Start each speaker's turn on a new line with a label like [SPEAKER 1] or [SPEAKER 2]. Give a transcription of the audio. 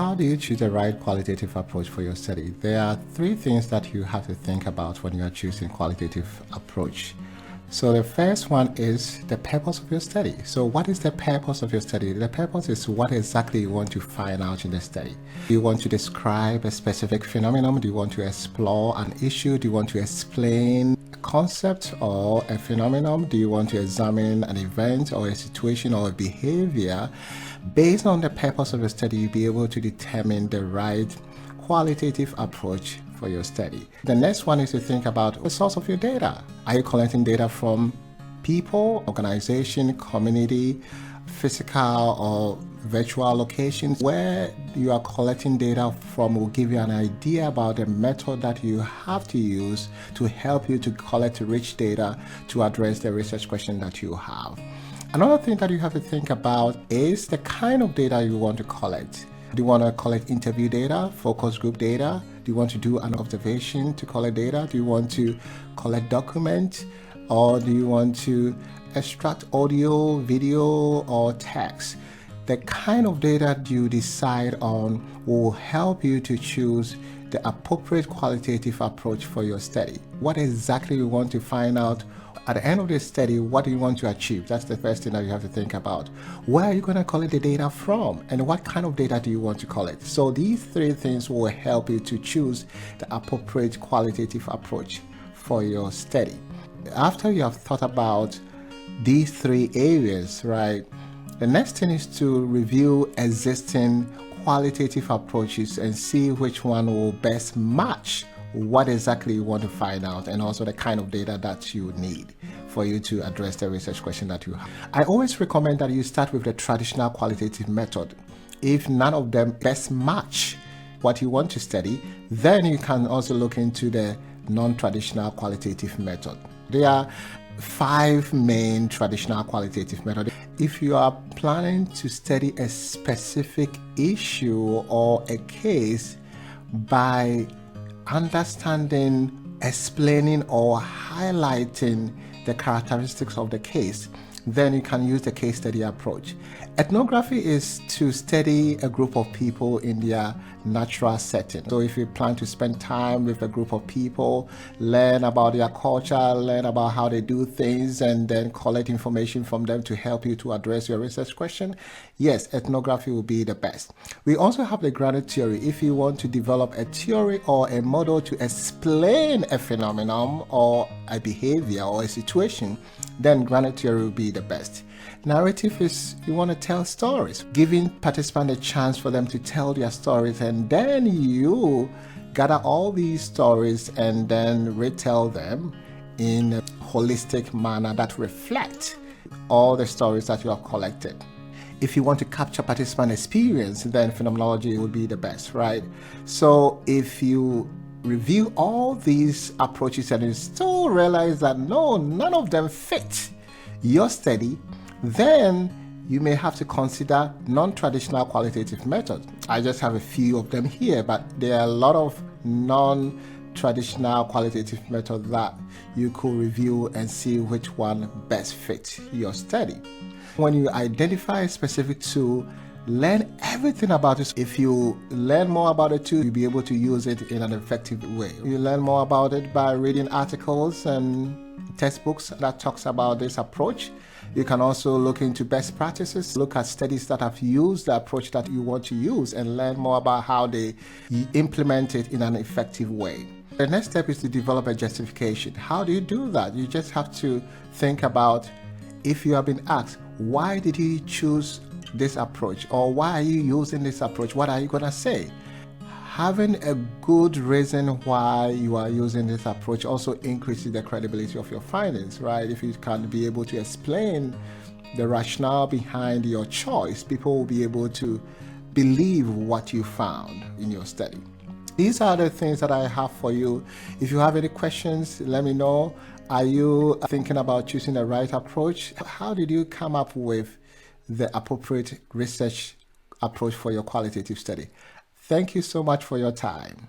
[SPEAKER 1] How do you choose the right qualitative approach for your study? There are three things that you have to think about when you are choosing qualitative approach. So the first one is the purpose of your study. So what is the purpose of your study? The purpose is what exactly you want to find out in the study. Do you want to describe a specific phenomenon? Do you want to explore an issue? Do you want to explain a concept or a phenomenon? Do you want to examine an event or a situation or a behavior? Based on the purpose of your study, you'll be able to determine the right qualitative approach for your study. The next one is to think about the source of your data. Are you collecting data from people, organization, community, physical or virtual locations? Where you are collecting data from will give you an idea about the method that you have to use to help you to collect rich data to address the research question that you have. Another thing that you have to think about is the kind of data you want to collect. Do you want to collect interview data, focus group data? Do you want to do an observation to collect data? Do you want to collect documents? Or do you want to extract audio, video, or text? The kind of data you decide on will help you to choose the appropriate qualitative approach for your study. What exactly you want to find out at the end of the study, what do you want to achieve? That's the first thing that you have to think about. Where are you going to collect the data from? And what kind of data do you want to collect? So these three things will help you to choose the appropriate qualitative approach for your study. After you have thought about these three areas, right, the next thing is to review existing qualitative approaches and see which one will best match what exactly you want to find out, and also the kind of data that you need for you to address the research question that you have. I always recommend that you start with the traditional qualitative method. If none of them best match what you want to study, then you can also look into the non-traditional qualitative method. There are 5 main traditional qualitative methods. If you are planning to study a specific issue or a case by understanding, explaining, or highlighting the characteristics of the case, then you can use the case study approach. Ethnography is to study a group of people in their natural setting. So if you plan to spend time with a group of people, learn about their culture, learn about how they do things, and then collect information from them to help you to address your research question, yes, ethnography will be the best. We also have the grounded theory. If you want to develop a theory or a model to explain a phenomenon or a behavior or a situation, then grounded theory will be the best. Narrative is you want to tell stories, giving participants a chance for them to tell their stories, and then you gather all these stories and then retell them in a holistic manner that reflect all the stories that you have collected. If you want to capture participant experience, then phenomenology would be the best, right? So if you review all these approaches and you still realize that no, none of them fit your study, then you may have to consider non-traditional qualitative methods. I just have a few of them here, but there are a lot of non-traditional qualitative methods that you could review and see which one best fits your study. When you identify a specific tool, learn everything about it. If you learn more about it too, you'll be able to use it in an effective way. You learn more about it by reading articles and textbooks that talks about this approach. You can also look into best practices, look at studies that have used the approach that you want to use, and learn more about how they implement it in an effective way. The next step is to develop a justification. How do you do that? You just have to think about, if you have been asked, why did you choose this approach, or why are you using this approach? What are you going to say? Having a good reason why you are using this approach also increases the credibility of your findings, right? If you can be able to explain the rationale behind your choice, people will be able to believe what you found in your study. These are the things that I have for you. If you have any questions, let me know. Are you thinking about choosing the right approach? How did you come up with the appropriate research approach for your qualitative study? Thank you so much for your time.